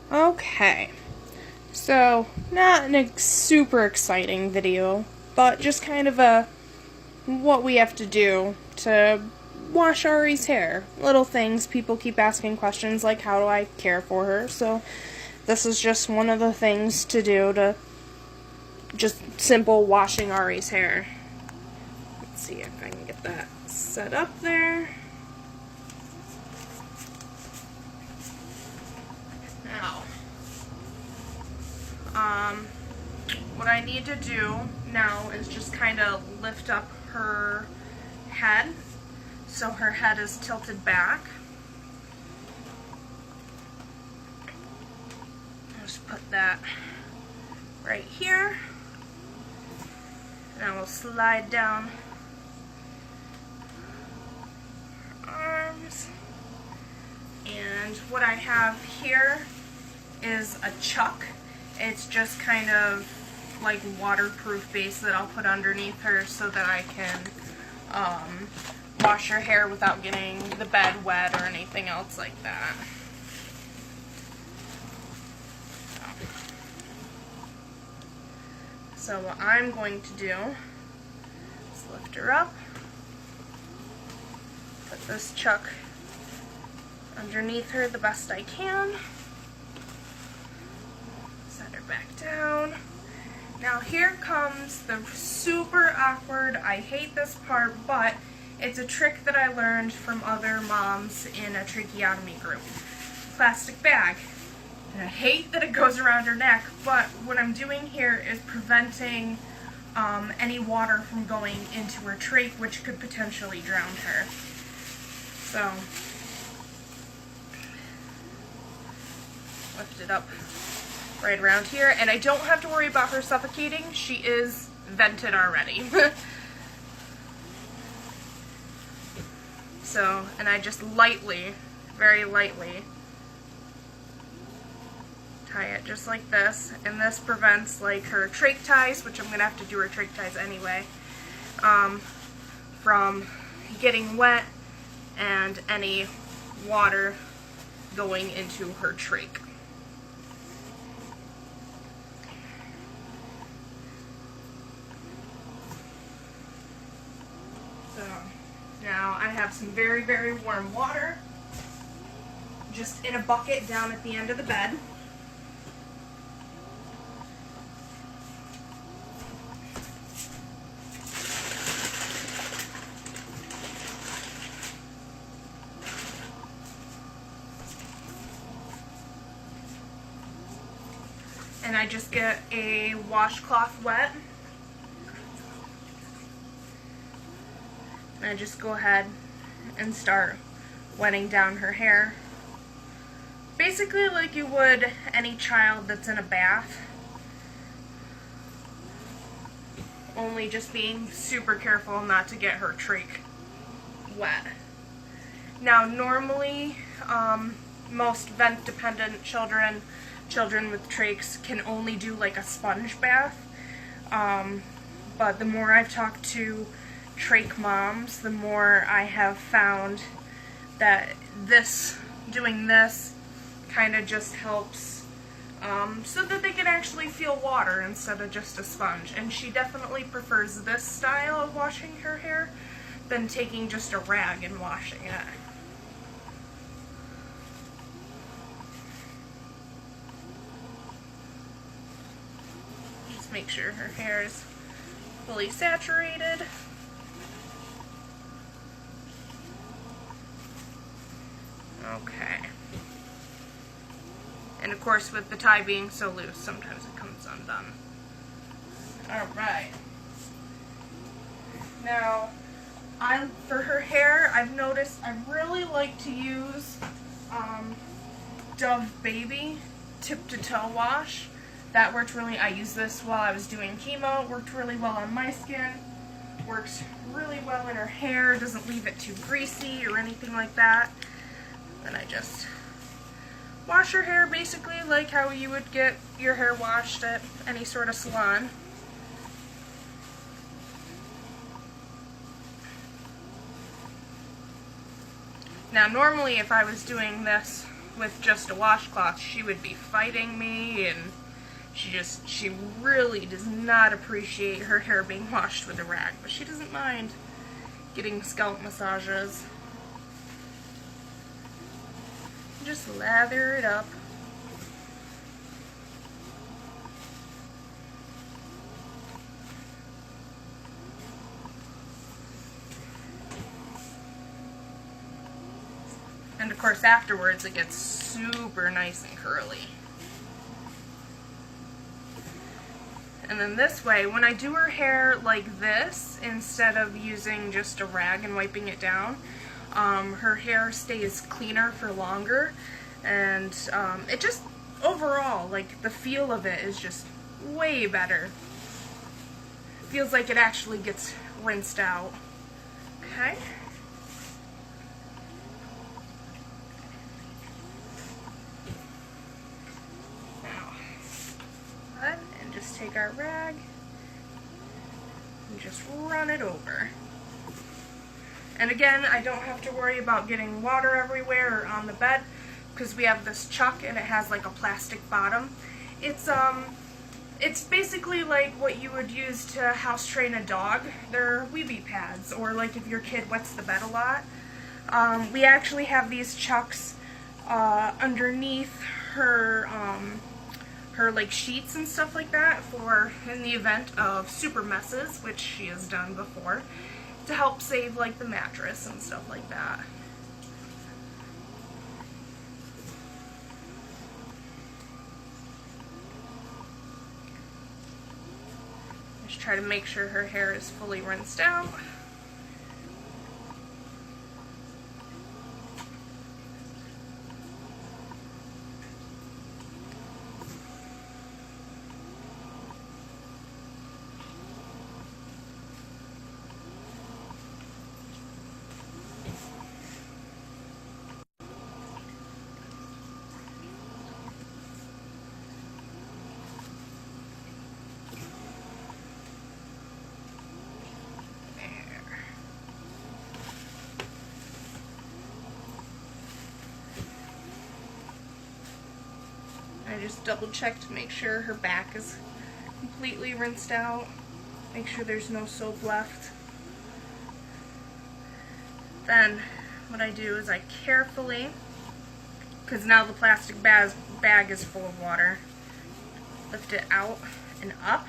Okay, so not a super exciting video, but just kind of a what we have to do to wash Ari's hair. Little things, people keep asking questions like how do I care for her, so this is just one of the things to do to just simple washing Ari's hair. Let's see if I can get that set up there. Now, what I need to do now is just kind of lift up her head so her head is tilted back. Just put that right here. And I will slide down her arms. And what I have here is a chuck. It's just kind of like waterproof base that I'll put underneath her so that I can wash her hair without getting the bed wet or anything else like that. So what I'm going to do is lift her up, put this chuck underneath her the best I can, set her back down. Now here comes the super awkward, I hate this part, but it's a trick that I learned from other moms in a tracheotomy group. Plastic bag. And I hate that it goes around her neck, but what I'm doing here is preventing any water from going into her trach, which could potentially drown her. So, lift it up right around here, and I don't have to worry about her suffocating. She is vented already. So, and I just lightly, very lightly, tie it just like this, and this prevents like her trach ties, which I'm going to have to do her trach ties anyway, from getting wet and any water going into her trach. So now I have some very, very warm water just in a bucket down at the end of the bed. And I just get a washcloth wet. And I just go ahead and start wetting down her hair. Basically like you would any child that's in a bath. Only just being super careful not to get her trach wet. Now normally, most vent-dependent children with trachs can only do like a sponge bath. But the more I've talked to trach moms, the more I have found that doing this kind of just helps so that they can actually feel water instead of just a sponge. And she definitely prefers this style of washing her hair than taking just a rag and washing it. Just make sure her hair is fully saturated. Okay. And of course, with the tie being so loose, sometimes it comes undone. Alright. Now, for her hair, I've noticed I really like to use Dove Baby tip to toe wash. That worked really, I used this while I was doing chemo. It worked really well on my skin. Works really well in her hair. Doesn't leave it too greasy or anything like that. Then I just wash her hair basically like how you would get your hair washed at any sort of salon. Now normally if I was doing this with just a washcloth, she would be fighting me, and she really does not appreciate her hair being washed with a rag, but she doesn't mind getting scalp massages. Just lather it up. And of course afterwards it gets super nice and curly. And then this way, when I do her hair like this, instead of using just a rag and wiping it down, her hair stays cleaner for longer, and it just, overall, like, the feel of it is just way better. Feels like it actually gets rinsed out. Okay? And just take our rag and just run it over. And again, I don't have to worry about getting water everywhere or on the bed because we have this chuck and it has like a plastic bottom. It's basically like what you would use to house train a dog. They're wee pads, or like if your kid wets the bed a lot. We actually have these chucks underneath her like sheets and stuff like that for in the event of super messes, which she has done before, to help save like the mattress and stuff like that. Just try to make sure her hair is fully rinsed out. I just double check to make sure her back is completely rinsed out. Make sure there's no soap left. Then what I do is I carefully, because now the plastic bag is full of water, lift it out and up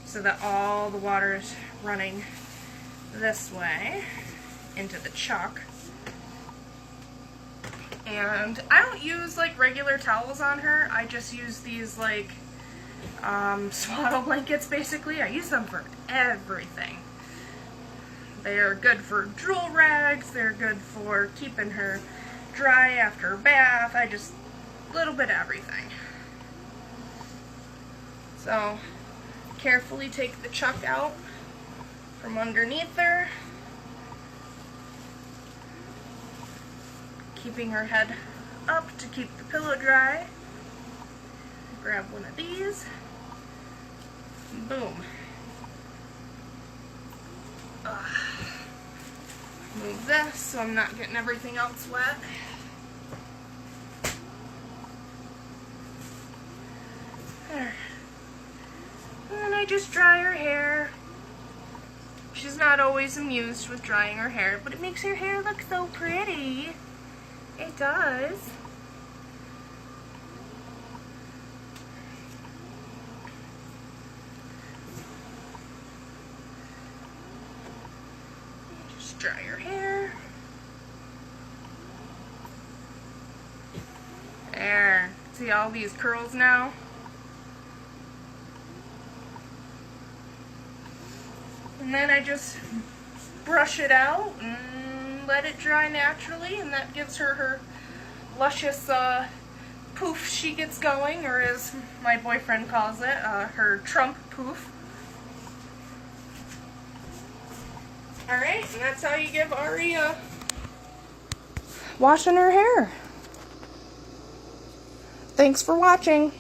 so that all the water is running this way into the chuck. And I don't use like regular towels on her. I just use these like swaddle blankets basically. I use them for everything. They are good for drool rags. They're good for keeping her dry after a bath. I just, a little bit of everything. So carefully take the chuck out from underneath her, keeping her head up to keep the pillow dry. Grab one of these. Boom. Move this so I'm not getting everything else wet. There. And then I just dry her hair. She's not always amused with drying her hair, but it makes her hair look so pretty. It does. Just dry your hair. There. See all these curls now? And then I just brush it out and let it dry naturally, and that gives her her luscious poof she gets going, or as my boyfriend calls it, her Trump poof. Alright, and that's how you give Ari washing her hair. Thanks for watching.